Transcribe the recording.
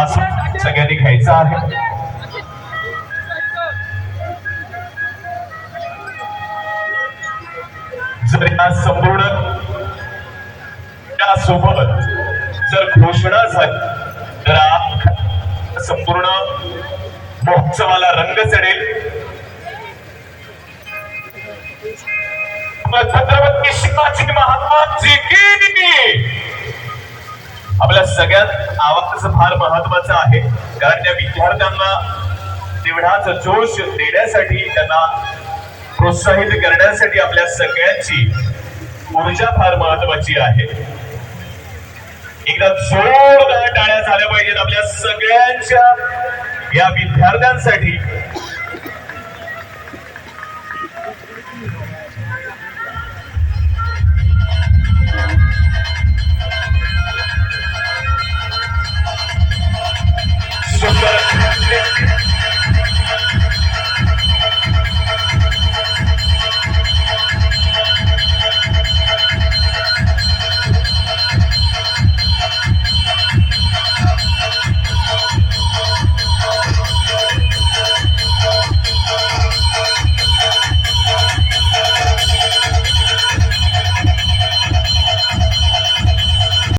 आस्वाद सगळ्यांनी घ्यायचा आहे। जर या संपूर्ण सोबत जर घोषणा झाली तर संपूर्ण महोत्सवाला रंग चढेल। छत्रपती शिवाजी महाराज की आपल्या सगळ्यात आवाज फार महत्वाचा आहे, कारण त्या विद्यार्थ्यांना तेवढाच जोश देण्यासाठी, त्यांना प्रोत्साहित करण्यासाठी आपल्या सगळ्यांची ऊर्जा फार महत्वाची आहे। एकदा जोरदार टाळ्या झाल्या पाहिजेत आपल्या सगळ्यांच्या या विद्यार्थ्यांसाठी।